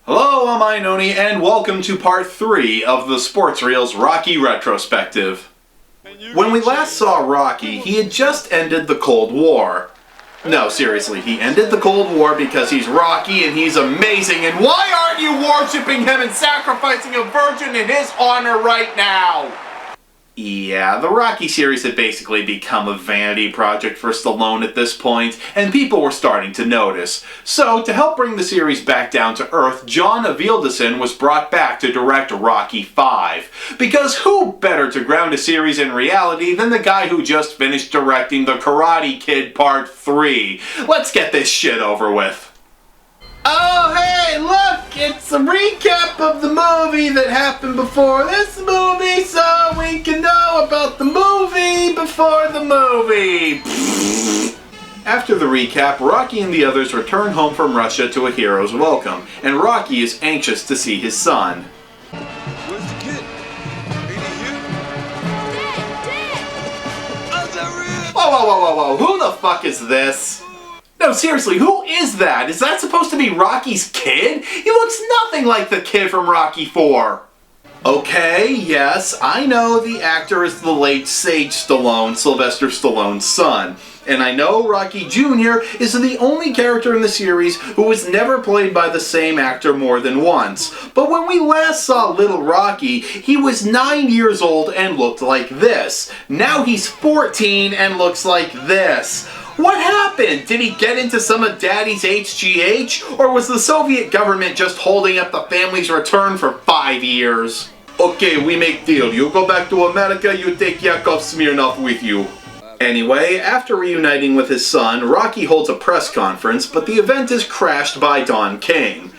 Hello, I'm Iannone, and welcome to part 3 of the Sports Reel's Rocky Retrospective. When we last saw Rocky, he had just ended the Cold War. No, seriously, he ended the Cold War because he's Rocky and he's amazing, and why aren't you worshipping him and sacrificing a virgin in his honor right now? Yeah, the Rocky series had basically become a vanity project for Stallone at this point, and people were starting to notice. So, to help bring the series back down to earth, John Avildsen was brought back to direct Rocky V. Because who better to ground a series in reality than the guy who just finished directing The Karate Kid Part 3? Let's get this shit over with. Oh, hey, look! It's a recap of the movie that happened before this movie, so we can know about the movie before the movie. After the recap, Rocky and the others return home from Russia to a hero's welcome, and Rocky is anxious to see his son. Where's the kid? Ain't he here? Dad! Whoa, whoa, whoa, whoa, whoa, who the fuck is this? No, seriously, who is that? Is that supposed to be Rocky's kid? He looks nothing like the kid from Rocky IV. Okay, yes, I know the actor is the late Sage Stallone, Sylvester Stallone's son. And I know Rocky Jr. is the only character in the series who was never played by the same actor more than once. But when we last saw Little Rocky, he was 9 years old and looked like this. Now he's 14 and looks like this. What happened? Did he get into some of Daddy's HGH? Or was the Soviet government just holding up the family's return for 5 years? Okay, we make deal. You go back to America, you take Yakov Smirnov with you. Anyway, after reuniting with his son, Rocky holds a press conference, but the event is crashed by Don King.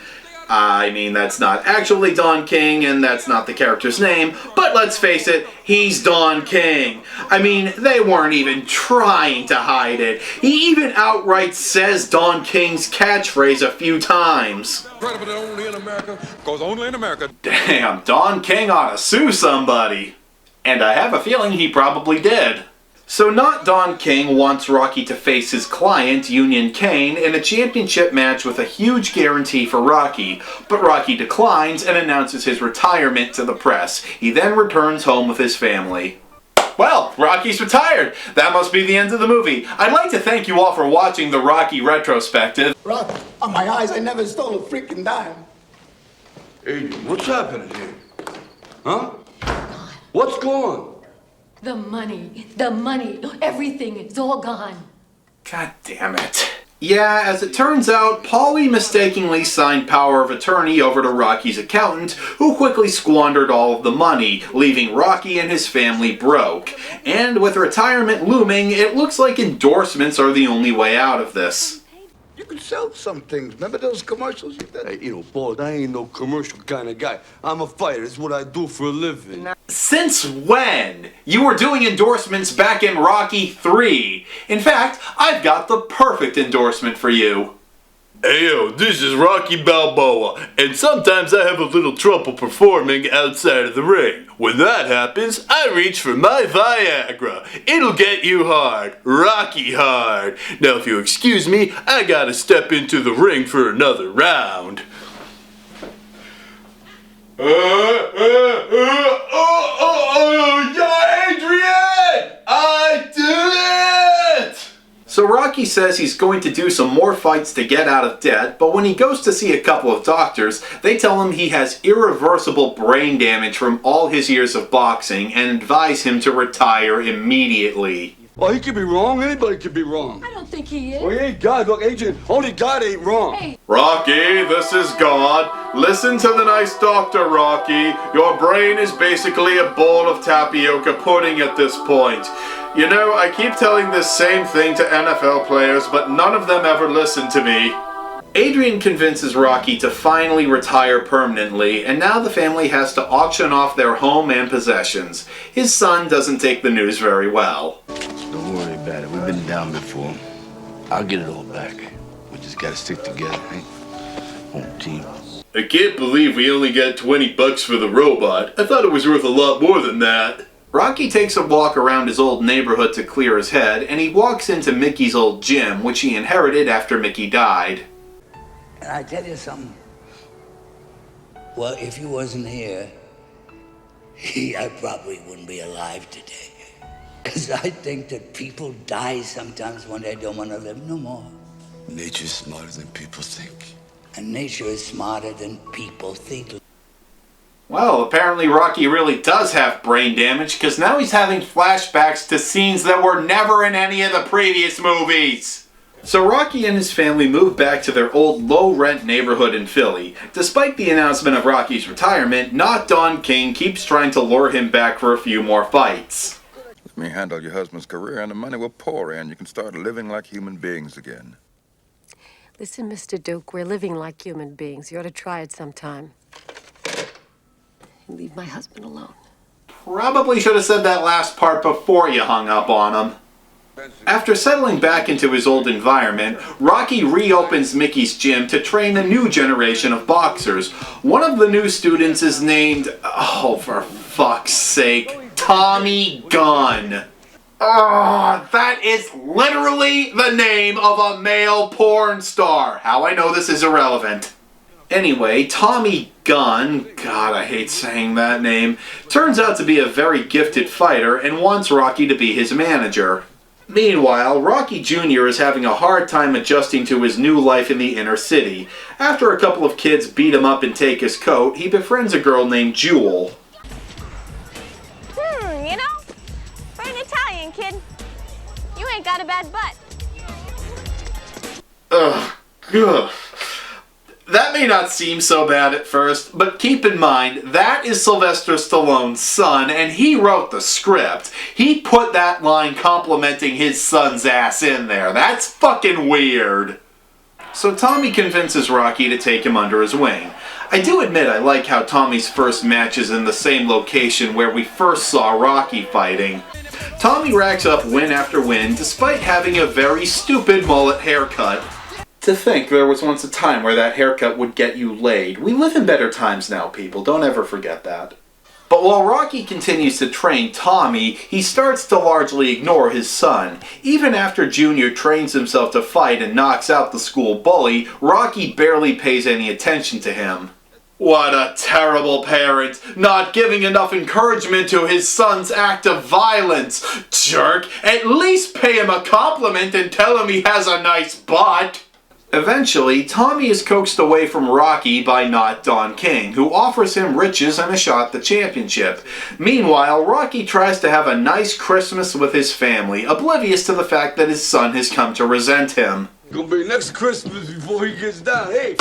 I mean, that's not actually Don King, and that's not the character's name, but let's face it, he's Don King. I mean, they weren't even trying to hide it. He even outright says Don King's catchphrase a few times. Incredible that only in America, because only in America. Damn, Don King ought to sue somebody. And I have a feeling he probably did. So not Don King wants Rocky to face his client, Union Kane, in a championship match with a huge guarantee for Rocky, but Rocky declines and announces his retirement to the press. He then returns home with his family. Well, Rocky's retired. That must be the end of the movie. I'd like to thank you all for watching the Rocky Retrospective. Rock, on my eyes, I never stole a freaking dime. Adrian, what's happening here? Huh? What's gone? The money, everything is all gone. God damn it. Yeah, as it turns out, Paulie mistakenly signed power of attorney over to Rocky's accountant, who quickly squandered all of the money, leaving Rocky and his family broke. And with retirement looming, it looks like endorsements are the only way out of this. You could sell some things. Remember those commercials you did? Hey, boy, I ain't no commercial kind of guy. I'm a fighter. It's what I do for a living. Since when? You were doing endorsements back in Rocky 3. In fact, I've got the perfect endorsement for you. Hey yo, this is Rocky Balboa, and sometimes I have a little trouble performing outside of the ring. When that happens, I reach for my Viagra. It'll get you hard, Rocky hard. Now if you excuse me, I gotta step into the ring for another round. Yeah, Adrian! I did it! So Rocky says he's going to do some more fights to get out of debt, but when he goes to see a couple of doctors, they tell him he has irreversible brain damage from all his years of boxing and advise him to retire immediately. Well, he could be wrong. Anybody could be wrong. I don't think he is. Well, he ain't God. Look, Adrian, only God ain't wrong. Hey. Rocky, this is God. Listen to the nice doctor, Rocky. Your brain is basically a bowl of tapioca pudding at this point. You know, I keep telling this same thing to NFL players, but none of them ever listen to me. Adrian convinces Rocky to finally retire permanently, and now the family has to auction off their home and possessions. His son doesn't take the news very well. Don't worry about it. We've been down before. I'll get it all back. We just gotta stick together, right? Home team. I can't believe we only got $20 for the robot. I thought it was worth a lot more than that. Rocky takes a walk around his old neighborhood to clear his head, and he walks into Mickey's old gym, which he inherited after Mickey died. And I tell you something, Well, if he wasn't here, I probably wouldn't be alive today. Because I think that people die sometimes when they don't want to live no more. Nature's smarter than people think. And nature is smarter than people think. Well, apparently Rocky really does have brain damage, because now he's having flashbacks to scenes that were never in any of the previous movies. So Rocky and his family move back to their old low-rent neighborhood in Philly. Despite the announcement of Rocky's retirement, Not Don King keeps trying to lure him back for a few more fights. Let me handle your husband's career and the money will pour in. You can start living like human beings again. Listen, Mr. Duke, we're living like human beings. You ought to try it sometime. And leave my husband alone. Probably should have said that last part before you hung up on him. After settling back into his old environment, Rocky reopens Mickey's gym to train a new generation of boxers. One of the new students is named, oh for fuck's sake, Tommy Gunn. Oh, that is literally the name of a male porn star. How I know this is irrelevant. Anyway, Tommy Gunn, God I hate saying that name, turns out to be a very gifted fighter and wants Rocky to be his manager. Meanwhile, Rocky Jr. is having a hard time adjusting to his new life in the inner city. After a couple of kids beat him up and take his coat, he befriends a girl named Jewel. You know, for an Italian kid, you ain't got a bad butt. Ugh. That may not seem so bad at first, but keep in mind, that is Sylvester Stallone's son, and he wrote the script. He put that line complimenting his son's ass in there. That's fucking weird. So Tommy convinces Rocky to take him under his wing. I do admit I like how Tommy's first match is in the same location where we first saw Rocky fighting. Tommy racks up win after win despite having a very stupid mullet haircut. To think there was once a time where that haircut would get you laid. We live in better times now, people. Don't ever forget that. But while Rocky continues to train Tommy, he starts to largely ignore his son. Even after Junior trains himself to fight and knocks out the school bully, Rocky barely pays any attention to him. What a terrible parent, not giving enough encouragement to his son's act of violence. Jerk, at least pay him a compliment and tell him he has a nice butt. Eventually, Tommy is coaxed away from Rocky by Not Don King, who offers him riches and a shot at the championship. Meanwhile, Rocky tries to have a nice Christmas with his family, oblivious to the fact that his son has come to resent him. Gonna be next Christmas before he gets down. Hey,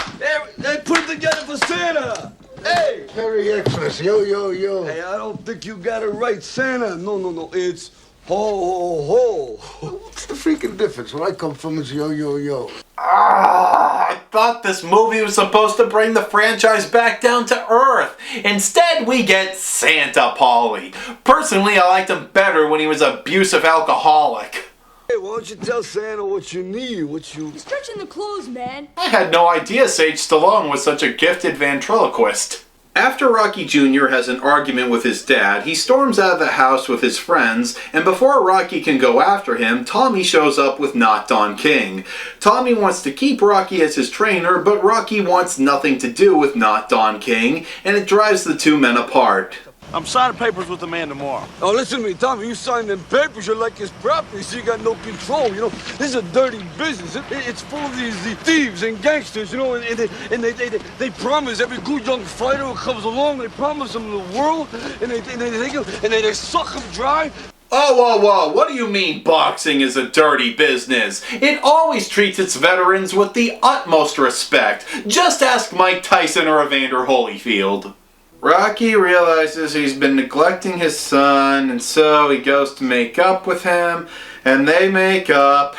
put it together for Santa. Hey! Merry Xmas, yo, yo, yo. Hey, I don't think you got it right, Santa. No, it's ho, ho, ho. What's the freaking difference? Where I come from is yo, yo, yo. I thought this movie was supposed to bring the franchise back down to earth. Instead, we get Santa Pauly. Personally, I liked him better when he was an abusive alcoholic. Hey, why don't you tell Santa what you need, You're stretching the clothes, man. I had no idea Sage Stallone was such a gifted ventriloquist. After Rocky Jr. has an argument with his dad, he storms out of the house with his friends, and before Rocky can go after him, Tommy shows up with Not Don King. Tommy wants to keep Rocky as his trainer, but Rocky wants nothing to do with Not Don King, and it drives the two men apart. I'm signing papers with the man tomorrow. Oh, listen to me, Tommy. You sign them papers, you're like his property, so you got no control. You know, this is a dirty business. It's full of these thieves and gangsters, you know, and they promise every good young fighter who comes along, they promise them the world, and they suck them dry. Whoa, what do you mean boxing is a dirty business? It always treats its veterans with the utmost respect. Just ask Mike Tyson or Evander Holyfield. Rocky realizes he's been neglecting his son, and so he goes to make up with him, and they make up.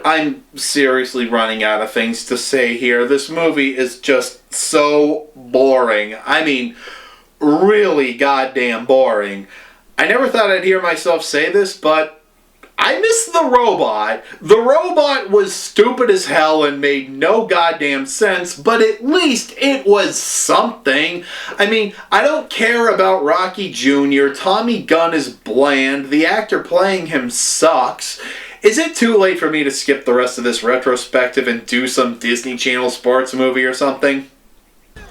I'm seriously running out of things to say here. This movie is just so boring. I mean, really goddamn boring. I never thought I'd hear myself say this, but I miss the robot. The robot was stupid as hell and made no goddamn sense, but at least it was something. I mean, I don't care about Rocky Jr. Tommy Gunn is bland. The actor playing him sucks. Is it too late for me to skip the rest of this retrospective and do some Disney Channel sports movie or something?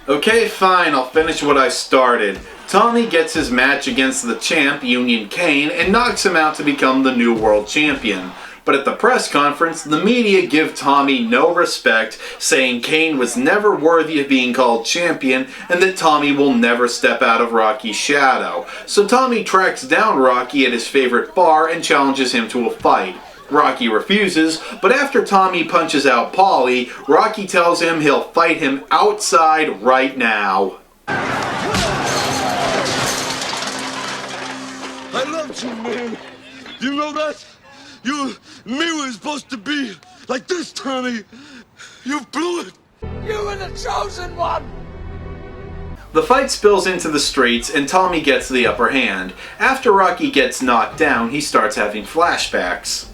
Okay, fine, I'll finish what I started. Tommy gets his match against the champ, Union Kane, and knocks him out to become the new world champion. But at the press conference, the media give Tommy no respect, saying Kane was never worthy of being called champion and that Tommy will never step out of Rocky's shadow. So Tommy tracks down Rocky at his favorite bar and challenges him to a fight. Rocky refuses, but after Tommy punches out Paulie, Rocky tells him he'll fight him outside right now. I loved you, man. You know that? Me was supposed to be like this, Tommy. You blew it. You were the chosen one. The fight spills into the streets and Tommy gets the upper hand. After Rocky gets knocked down, he starts having flashbacks.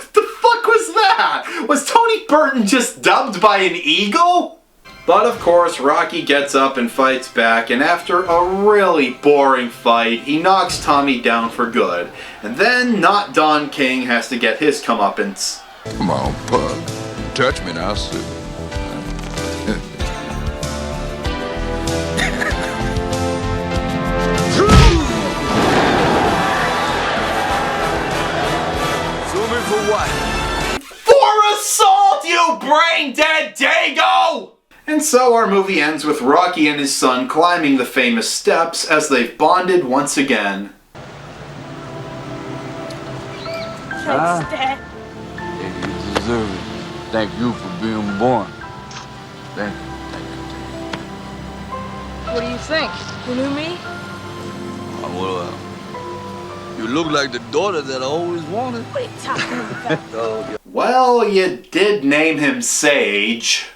The fuck was that? Was Tony Burton just dubbed by an eagle? But of course, Rocky gets up and fights back, and after a really boring fight, he knocks Tommy down for good. And then not Don King has to get his comeuppance. Come on, Pug. Touch me and I'll sue. Sue me for what? For assault, you brain-dead dago! And so our movie ends with Rocky and his son climbing the famous steps as they've bonded once again. Thanks, Dad. You deserve it. Thank you for being born. Thank you. What do you think? You knew me? Well, you look like the daughter that I always wanted. What are you talking about? Well, you did name him Sage.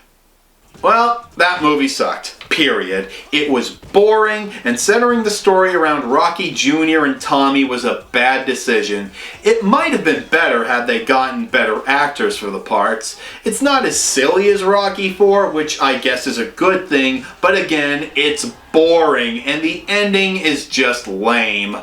Well, that movie sucked. Period. It was boring, and centering the story around Rocky Jr. and Tommy was a bad decision. It might have been better had they gotten better actors for the parts. It's not as silly as Rocky IV, which I guess is a good thing, but again, it's boring, and the ending is just lame.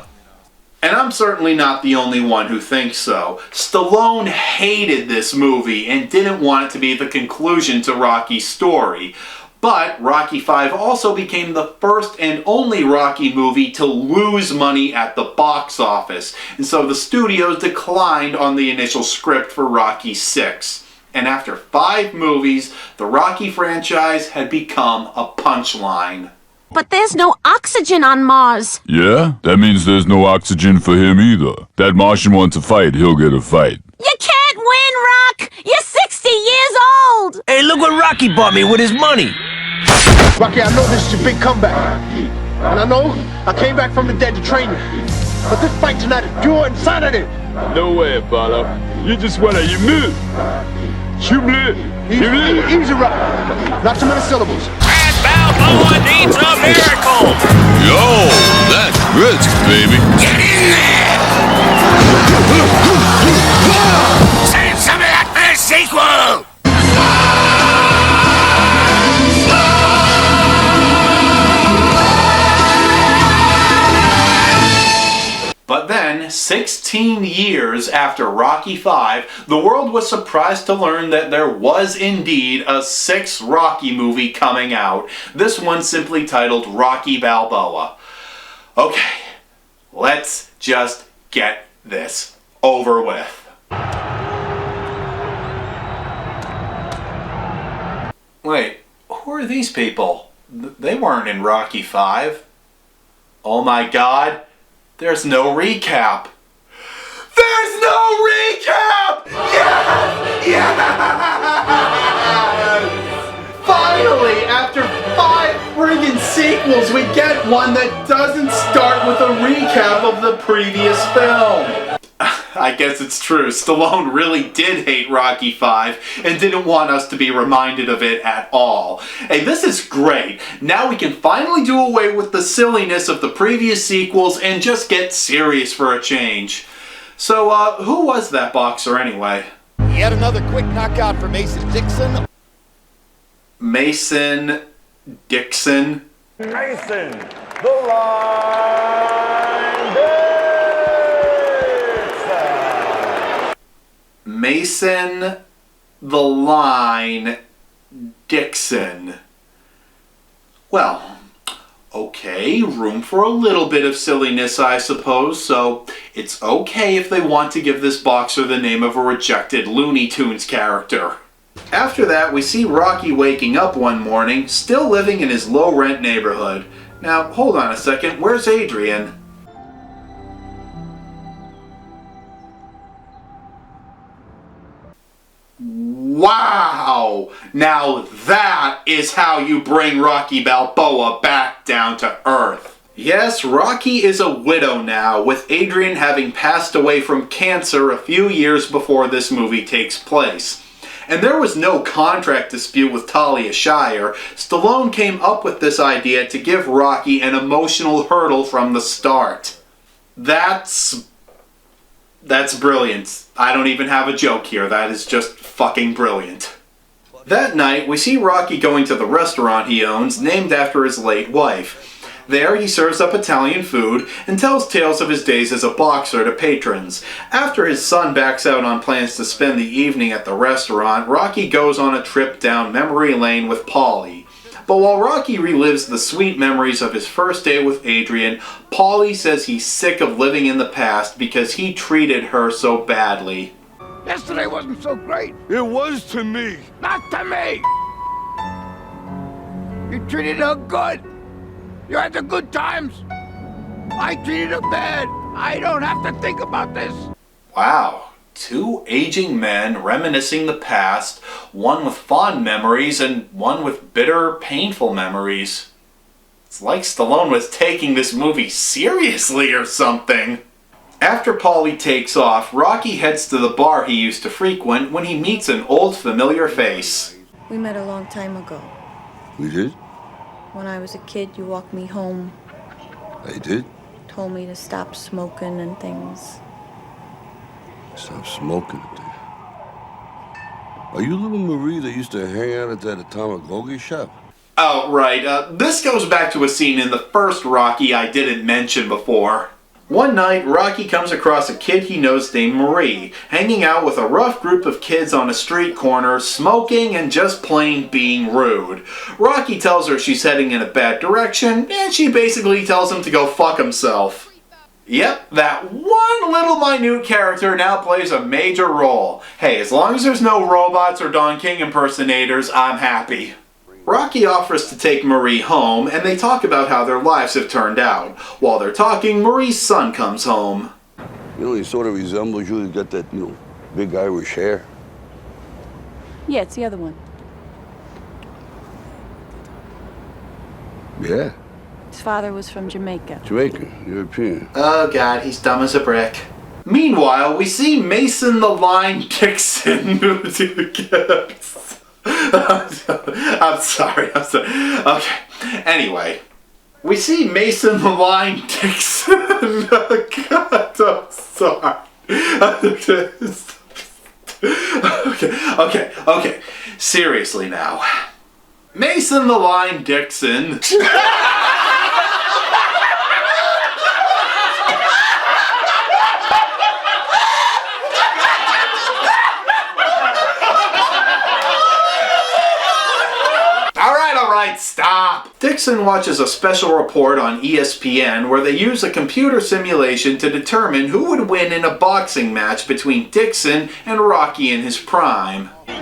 And I'm certainly not the only one who thinks so. Stallone hated this movie and didn't want it to be the conclusion to Rocky's story. But Rocky V also became the first and only Rocky movie to lose money at the box office. And so the studios declined on the initial script for Rocky VI. And after 5 movies, the Rocky franchise had become a punchline. But there's no oxygen on Mars. Yeah? That means there's no oxygen for him either. That Martian wants a fight, he'll get a fight. You can't win, Rock! You're 60 years old! Hey, look what Rocky bought me with his money. Rocky, I know this is your big comeback. And I know I came back from the dead to train you. But this fight tonight is pure insanity. No way, Apollo. You just wanna, you move. Easy, Rocky. Not too many syllables. Balboa needs a miracle! Yo, that's brisk, baby. Get in there! Save some of that for the sequel! But then, 16 years after Rocky V, the world was surprised to learn that there was indeed a 6th Rocky movie coming out. This one simply titled Rocky Balboa. Okay, let's just get this over with. Wait, who are these people? They weren't in Rocky V. Oh my God. There's no recap. There's no recap! Yes! Yes! Finally, after 5 friggin' sequels, we get one that doesn't start with a recap of the previous film. I guess it's true. Stallone really did hate Rocky V and didn't want us to be reminded of it at all. Hey, this is great. Now we can finally do away with the silliness of the previous sequels and just get serious for a change. So, who was that boxer anyway? Yet another quick knockout for Mason Dixon. Mason Dixon. Mason, the line. Mason the Line Dixon. Well, okay, room for a little bit of silliness, I suppose, so it's okay if they want to give this boxer the name of a rejected Looney Tunes character. After that, we see Rocky waking up one morning, still living in his low-rent neighborhood. Now, hold on a second, where's Adrian? Wow! Now that is how you bring Rocky Balboa back down to earth. Yes, Rocky is a widow now, with Adrian having passed away from cancer a few years before this movie takes place. And there was no contract dispute with Talia Shire. Stallone came up with this idea to give Rocky an emotional hurdle from the start. That's brilliant. I don't even have a joke here. That is just fucking brilliant. That night, we see Rocky going to the restaurant he owns, named after his late wife. There, he serves up Italian food and tells tales of his days as a boxer to patrons. After his son backs out on plans to spend the evening at the restaurant, Rocky goes on a trip down memory lane with Paulie. But while Rocky relives the sweet memories of his first day with Adrian, Paulie says he's sick of living in the past because he treated her so badly. Yesterday wasn't so great. It was to me. Not to me. You treated her good. You had the good times. I treated her bad. I don't have to think about this. Wow. Two aging men reminiscing the past, one with fond memories and one with bitter, painful memories. It's like Stallone was taking this movie seriously or something. After Paulie takes off, Rocky heads to the bar he used to frequent when he meets an old familiar face. We met a long time ago. We did? When I was a kid, you walked me home. I did? Told me to stop smoking and things. Stop smoking. Are you little Marie that used to hang out at that atomic hoagie shop? Oh, right. This goes back to a scene in the first Rocky I didn't mention before. One night, Rocky comes across a kid he knows named Marie, hanging out with a rough group of kids on a street corner, smoking and just plain being rude. Rocky tells her she's heading in a bad direction, and she basically tells him to go fuck himself. Yep, that one little minute character now plays a major role. Hey, as long as there's no robots or Don King impersonators, I'm happy. Rocky offers to take Marie home, and they talk about how their lives have turned out. While they're talking, Marie's son comes home. You know, he sort of resembles you. He's got that, big Irish hair. Yeah, it's the other one. Yeah. His father was from Jamaica. Jamaican, European. Oh god, he's dumb as a brick. Meanwhile, we see Mason the Line Dixon. I'm sorry. Okay. Anyway, we see Mason the Line Dixon. Oh, God, I'm sorry. Okay. Seriously now. Mason the Line Dixon. Alright, stop! Dixon watches a special report on ESPN where they use a computer simulation to determine who would win in a boxing match between Dixon and Rocky in his prime. He's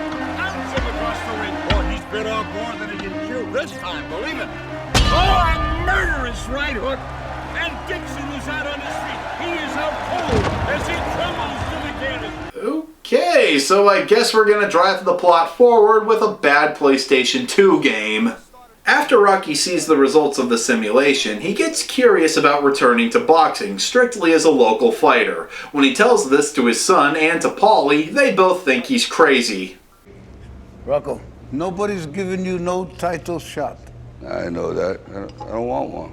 bit off more than he can chew this time, believe it. Oh, a murderous right hook! And Dixon is out on his feet. He is out cold as he crumbles to the cannon. Okay, so I guess we're gonna drive the plot forward with a bad PlayStation 2 game. After Rocky sees the results of the simulation, he gets curious about returning to boxing, strictly as a local fighter. When he tells this to his son and to Paulie, they both think he's crazy. Rocco, nobody's giving you no title shot. I know that. I don't want one.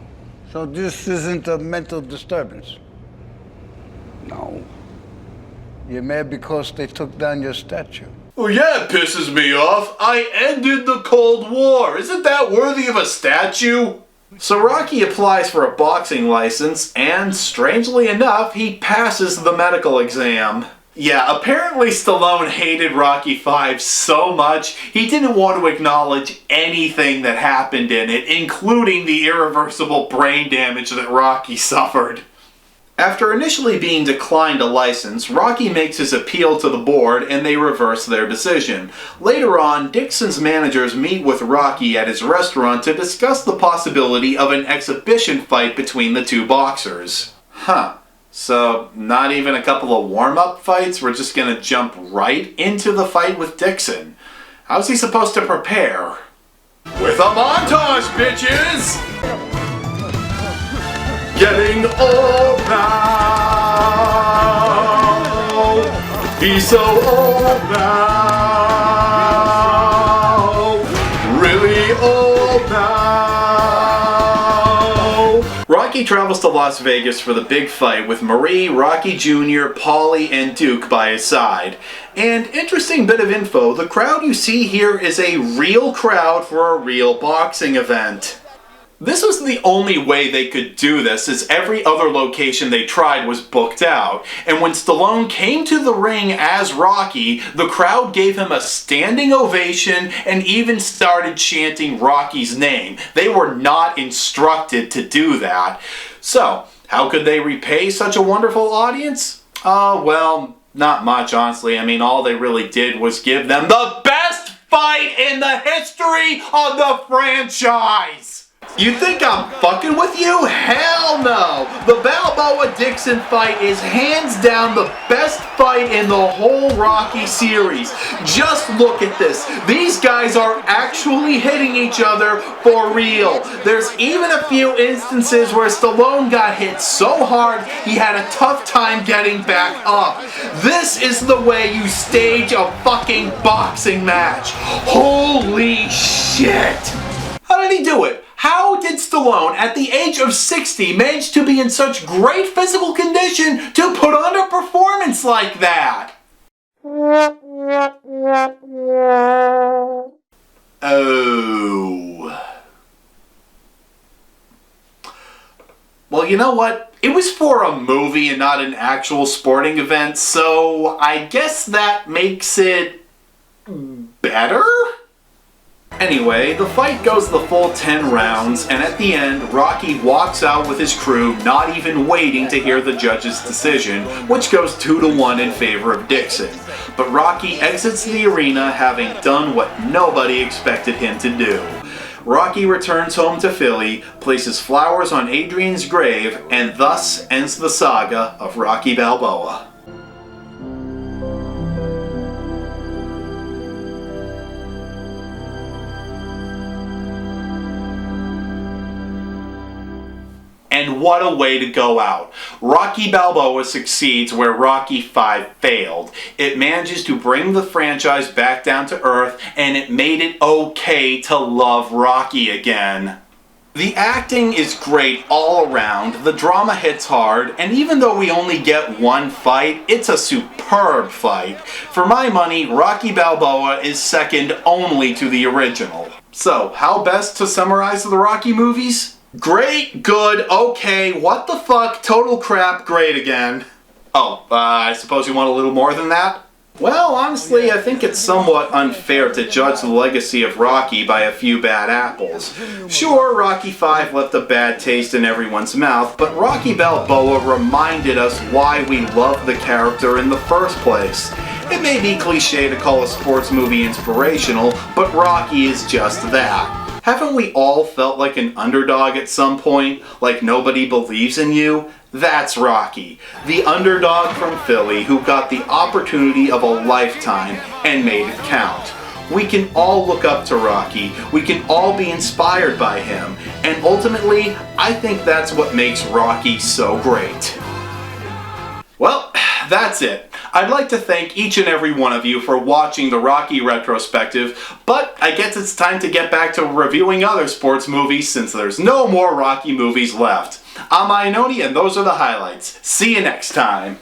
So this isn't a mental disturbance? No. You're mad because they took down your statue? Well, yeah, it pisses me off. I ended the Cold War. Isn't that worthy of a statue? So Rocky applies for a boxing license, and strangely enough, he passes the medical exam. Yeah, apparently Stallone hated Rocky V so much, he didn't want to acknowledge anything that happened in it, including the irreversible brain damage that Rocky suffered. After initially being declined a license, Rocky makes his appeal to the board and they reverse their decision. Later on, Dixon's managers meet with Rocky at his restaurant to discuss the possibility of an exhibition fight between the two boxers. Huh. So, not even a couple of warm-up fights? We're just gonna jump right into the fight with Dixon. How's he supposed to prepare? With a montage, bitches! Getting old now. He's so old now. Really old now. Rocky travels to Las Vegas for the big fight with Marie, Rocky Jr., Paulie, and Duke by his side. And interesting bit of info, the crowd you see here is a real crowd for a real boxing event. This was the only way they could do this, as every other location they tried was booked out. And when Stallone came to the ring as Rocky, the crowd gave him a standing ovation and even started chanting Rocky's name. They were not instructed to do that. So, how could they repay such a wonderful audience? Well, not much, honestly. I mean, all they really did was give them the best fight in the history of the franchise! You think I'm fucking with you? Hell no! The Balboa-Dixon fight is hands down the best fight in the whole Rocky series. Just look at this. These guys are actually hitting each other for real. There's even a few instances where Stallone got hit so hard he had a tough time getting back up. This is the way you stage a fucking boxing match. Holy shit! How did he do it? How did Stallone, at the age of 60, manage to be in such great physical condition to put on a performance like that? Oh. Well, you know what? It was for a movie and not an actual sporting event, so I guess that makes it better? Anyway, the fight goes the full 10 rounds, and at the end, Rocky walks out with his crew, not even waiting to hear the judge's decision, which goes 2-1 in favor of Dixon. But Rocky exits the arena having done what nobody expected him to do. Rocky returns home to Philly, places flowers on Adrian's grave, and thus ends the saga of Rocky Balboa. And what a way to go out. Rocky Balboa succeeds where Rocky V failed. It manages to bring the franchise back down to earth, and it made it okay to love Rocky again. The acting is great all around, the drama hits hard, and even though we only get one fight, it's a superb fight. For my money, Rocky Balboa is second only to the original. So, how best to summarize the Rocky movies? Great, good, okay, what the fuck, total crap, great again. Oh, I suppose you want a little more than that? Well, honestly, I think it's somewhat unfair to judge the legacy of Rocky by a few bad apples. Sure, Rocky V left a bad taste in everyone's mouth, but Rocky Balboa reminded us why we love the character in the first place. It may be cliche to call a sports movie inspirational, but Rocky is just that. Haven't we all felt like an underdog at some point? Like nobody believes in you? That's Rocky, the underdog from Philly who got the opportunity of a lifetime and made it count. We can all look up to Rocky, we can all be inspired by him, and ultimately, I think that's what makes Rocky so great. Well, that's it. I'd like to thank each and every one of you for watching the Rocky Retrospective, but I guess it's time to get back to reviewing other sports movies since there's no more Rocky movies left. I'm Iannone, and those are the highlights. See you next time.